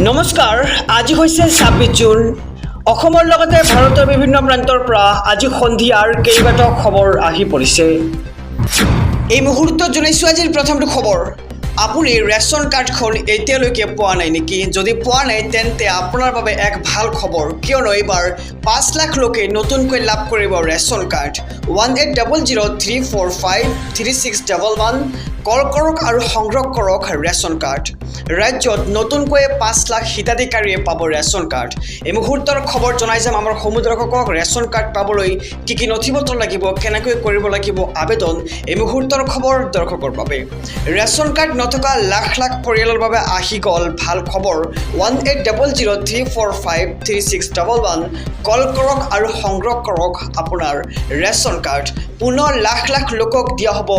নমস্কাৰ আজি হৈছে ২৬ জুন অসমৰ লগতে ভাৰতৰ বিভিন্ন প্ৰান্তৰ পৰা আজি সন্ধিয়াৰ কেইবাটাও খবৰ আহি পৰিছে এই মুহূৰ্তত জনাইছোঁ আজিৰ প্ৰথমটো খবৰ আপুনি ৰেচন কাৰ্ডখন এতিয়ালৈকে পোৱা নাই নেকি যদি পোৱা নাই তেন্তে আপোনাৰ বাবে এক ভাল খবৰ কিয়নো এইবাৰ ৫ লাখ লোকে নতুনকৈ লাভ কৰিব ৰেচন কাৰ্ড 180034536111 কল কৰক আৰু সংগ্ৰহ কৰক ৰেচন কাৰ্ড ৰাজ্যত নতুনকৈ ৫ লাখ হিতাধিকাৰীয়ে পাব ৰেচন কাৰ্ড এই মুহূৰ্তৰ খবৰ জনাই যাম আমাৰ সমুদ্ৰকক ৰেচন কাৰ্ড পাবলৈ কি নথিপত্ৰ লাগিব কেনেকৈ কৰিব লাগিব আবেদন এই মুহূৰ্তৰ খবৰ দৰ্শকৰ বাবে ৰেচন কাৰ্ড নথকা লাখ লাখ পৰিয়ালৰ বাবে আহি গ'ল ভাল খবৰ 180034536111 কল কৰক আৰু সংগ্ৰহ কৰক আপোনাৰ ৰেচন কাৰ্ড পুনৰ লাখ লাখ লোকক দিয়া হ'ব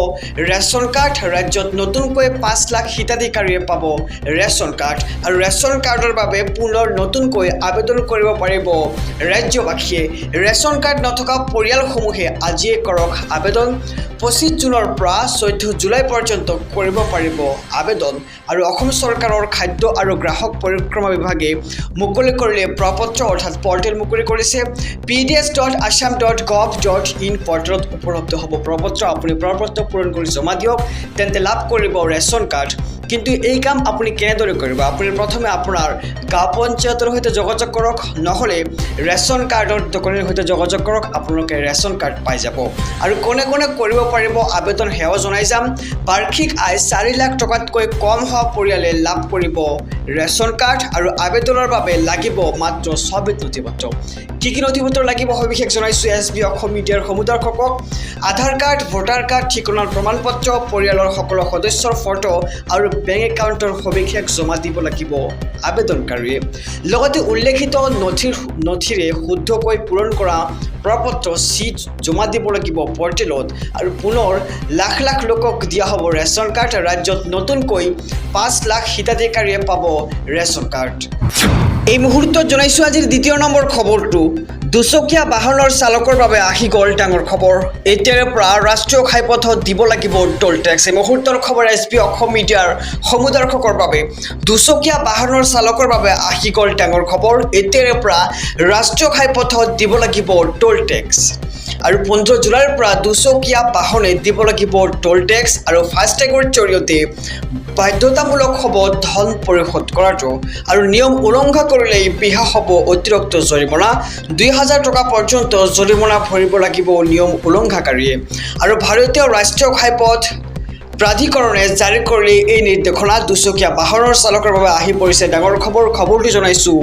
ৰেচন কাৰ্ড ৰাজ্যত নতুনকৈ ৫ লাখ হিতাধিকাৰীয়ে পাব ৰেচন কাৰ্ড আৰু ৰেচন কাৰ্ডৰ বাবে পুনৰ নতুনকৈ আবেদন কৰিব পাৰিব ৰাজ্যবাসীয়ে ৰেচন কাৰ্ড নথকা পৰিয়ালসমূহে আজিয়ে কৰক আবেদন ২৫ জুনৰ পৰা ১৪ জুলাই পৰ্যন্ত কৰিব পাৰিব আবেদন আৰু অসম চৰকাৰৰ খাদ্য আৰু গ্ৰাহক পৰিক্ৰমা বিভাগে মুকলি কৰিলে প্ৰপত্ৰ অৰ্থাৎ পৰ্টেল মুকলি কৰিছে pds.assam.gov.in পৰ্টেলত উপলব্ধ হ'ব প্ৰপত্ৰ আপুনি প্ৰপত্ৰ পূৰণ কৰি জমা দিয়ক তেন্তে লাভ কৰিব ৰেচন কাৰ্ড কিন্তু এই কাম আপুনি কেনেদৰে কৰিব আপুনি প্ৰথমে আপোনাৰ গাঁও পঞ্চায়তৰ সৈতে যোগাযোগ কৰক নহ'লে ৰেচন কাৰ্ডৰ দোকানীৰ সৈতে যোগাযোগ কৰক আপোনালোকে ৰেচন কাৰ্ড পাই যাব আৰু কোনে কোনে কৰিব পাৰিব আবেদন সেৱা জনাই যাম বাৰ্ষিক আয় ৪ লাখ টকাতকৈ কম হোৱা পৰিয়ালে লাভ কৰিব ৰেচন কাৰ্ড আৰু আবেদনৰ বাবে লাগিব মাত্ৰ ছবিধ নথিপত্ৰ কি নথিপত্ৰ লাগিব সবিশেষ জনাইছোঁ SB অসম মিডিয়াৰ সমুদৰ্শকক আধাৰ কাৰ্ড ভোটাৰ কাৰ্ড ঠিকনাৰ প্ৰমাণপত্ৰ পৰিয়ালৰ সকলো সদস্যৰ ফটো আৰু বেংক একাউণ্টৰ সবিশেষ জমা দিব লাগিব আবেদনকাৰীয়ে লগতে উল্লেখিত নথিৰে শুদ্ধকৈ পূৰণ কৰা প্ৰপত্ৰ চিট জমা দিব লাগিব পৰ্টেলত আৰু পুনৰ লাখ লাখ লোকক দিয়া হ'ব ৰেচন কাৰ্ড ৰাজ্যত নতুনকৈ ৫ লাখ হিতাধিকাৰীয়ে পাব ৰেচন কাৰ্ড এই মুহূৰ্তত জনাইছোঁ আজিৰ দ্বিতীয় নম্বৰ খবৰটো দুচকীয়া বাহনৰ চালকৰ বাবে আহি গ'ল ডাঙৰ খবৰ এতিয়াৰে পৰা ৰাষ্ট্ৰীয় ঘাইপথত দিব লাগিব টোল টেক্স এই মুহূৰ্তৰ খবৰ SB অসম মিডিয়াৰ সমুদৰ্শকৰ বাবে দুচকীয়া বাহনৰ চালকৰ বাবে আহি গ'ল ডাঙৰ খবৰ এতিয়াৰে পৰা ৰাষ্ট্ৰীয় ঘাইপথত দিব লাগিব টোল টেক্স আৰু ১৫ জুলাইৰ পৰা দুচকীয়া বাহনে দিব লাগিব টোল টেক্স আৰু ফাষ্টেগৰ জৰিয়তে বাধ্যতামূলক হ'ব ধন পৰিশোধ কৰাটো আৰু নিয়ম উলংঘা কৰিলে বিহা হ'ব অতিৰিক্ত জৰিমনা ২০০০ টকা পৰ্যন্ত জৰিমনা ভৰিব লাগিব নিয়ম উলংঘাকাৰীয়ে আৰু ভাৰতীয় ৰাষ্ট্ৰীয় ঘাইপথ প্ৰাধিকৰণে জাৰি কৰিলে এই নিৰ্দেশনা দুচকীয়া বাহনৰ চালকৰ বাবে আহি পৰিছে ডাঙৰ খবৰটো জনাইছোঁ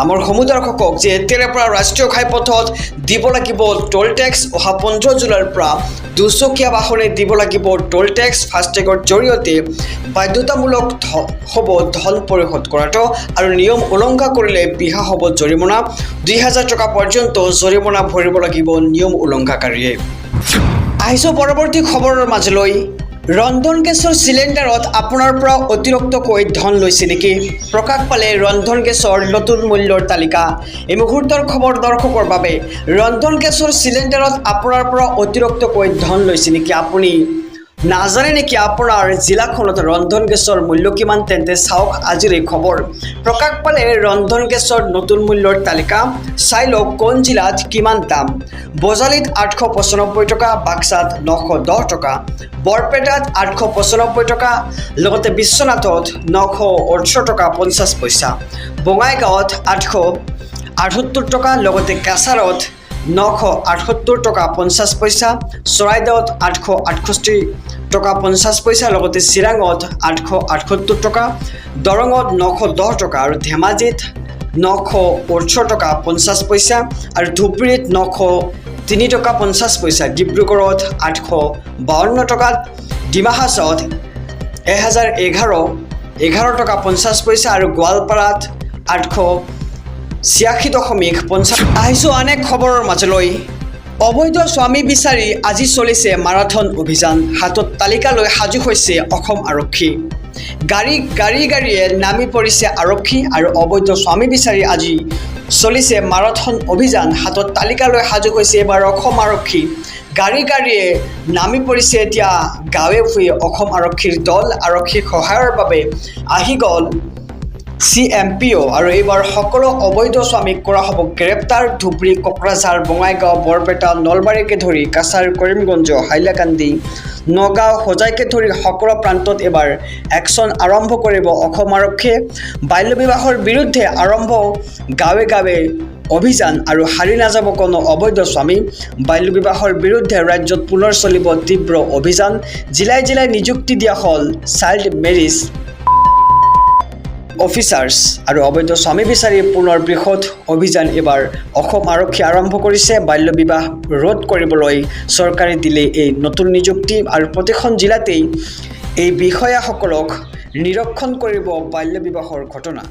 আমাৰ সমুদৰ্শকক যে এতিয়াৰে পৰা ৰাষ্ট্ৰীয় ঘাইপথত দিব লাগিব টোল টেক্স অহা ১৫ জুলাইৰ পৰা দুচকীয়া বাহনে দিব লাগিব টোল টেক্স ফাষ্টেগৰ জৰিয়তে বাধ্যতামূলক হ'ব ধন পৰিশোধ কৰাটো আৰু নিয়ম উলংঘা কৰিলে বিহা হ'ব জৰিমনা ২০০০ টকা পৰ্যন্ত জৰিমনা ভৰিব লাগিব নিয়ম উলংঘাকাৰীয়ে আহিছোঁ পৰৱৰ্তী খবৰৰ মাজলৈ ৰন্ধন গেছৰ চিলিণ্ডাৰত আপোনাৰ পৰা অতিৰিক্তকৈ ধন লৈছে নেকি প্ৰকাশ পালে ৰন্ধন গেছৰ নতুন মূল্যৰ তালিকা এই মুহূৰ্তৰ খবৰ দৰ্শকৰ বাবে ৰন্ধন গেছৰ চিলিণ্ডাৰত আপোনাৰ পৰা অতিৰিক্তকৈ ধন লৈছে নেকি আপুনি নাজানে নেকি আপোনাৰ জিলাখনত ৰন্ধন গেছৰ মূল্য কিমান তেন্তে চাওক আজিৰ এই খবৰ প্ৰকাশ পালে ৰন্ধন গেছৰ নতুন মূল্যৰ তালিকা চাই লওক কোন জিলাত কিমান দাম বজালীত ৮৯৫ টকা বাক্সাত ৯১০ টকা বৰপেটাত ৮৯৫ টকা লগতে বিশ্বনাথত ৯১৮ টকা ৫০ পইচা বঙাইগাঁৱত ৮৭৮ টকা লগতে কাছাৰত ৯৭৮ টকা ৫০ পইচা চৰাইদেউত ৮৬৮ টকা ৫০ পইচা লগতে চিৰাঙত ৮৭৮ টকা দৰঙত ৯১০ টকা আৰু ধেমাজিত ৯১৮ টকা ৫০ পইচা আৰু ধুবুৰীত ৯০৩ টকা ৫০ পইচা ডিব্ৰুগড়ত ৮৫২ টকা ডিমা হাছাওত ১০১১ টকা ৫০ পইচা আৰু গোৱালপাৰাত ৮৮৬.৫০ আহিছোঁ আন এক খবৰৰ মাজলৈ অবৈধ স্বামী বিচাৰি আজি চলিছে মাৰাথন অভিযান হাতত তালিকা লৈ সাজু হৈছে অসম আৰক্ষী গাড়ীয়ে নামি পৰিছে আৰক্ষী আৰু অবৈধ স্বামী বিচাৰি আজি চলিছে মাৰাথন অভিযান হাতত তালিকা লৈ সাজু হৈছে এবাৰ অসম আৰক্ষী গাড়ীয়ে নামি পৰিছে এতিয়া গাঁৱে ভূঞে অসম আৰক্ষীৰ দল আৰক্ষীৰ সহায়ৰ বাবে আহি গ'ল CMPO আৰু এইবাৰ সকলো অবৈধ স্বামীক কৰা হ'ব গ্ৰেপ্তাৰ ধুবুৰী কোকৰাঝাৰ বঙাইগাঁও বৰপেটা নলবাৰীকে ধৰি কাছাৰ কৰিমগঞ্জ হাইলাকান্দি নগাঁও হোজাইকে ধৰি সকলো প্ৰান্তত এবাৰ একশ্যন আৰম্ভ কৰিব অসম আৰক্ষীয়ে বাল্য বিবাহৰ বিৰুদ্ধে আৰম্ভ গাঁৱে গাঁৱে অভিযান আৰু হাৰি নাযাব কোনো অবৈধ স্বামী বাল্য বিবাহৰ বিৰুদ্ধে ৰাজ্যত পুনৰ চলিব তীব্ৰ অভিযান জিলাই জিলাই নিযুক্তি দিয়া হ'ল চাইল্ড মেৰিজ অফিচাৰ্ছ আৰু অবৈধ স্বামী বিচাৰি পুনৰ বৃহৎ অভিযান এবাৰ অসম আৰক্ষী আৰম্ভ কৰিছে বাল্য বিবাহ ৰোধ কৰিবলৈ চৰকাৰে দিলে এই নতুন নিযুক্তি আৰু প্ৰতিখন জিলাতেই এই বিষয়াসকলক নিৰীক্ষণ কৰিব বাল্য বিবাহৰ ঘটনা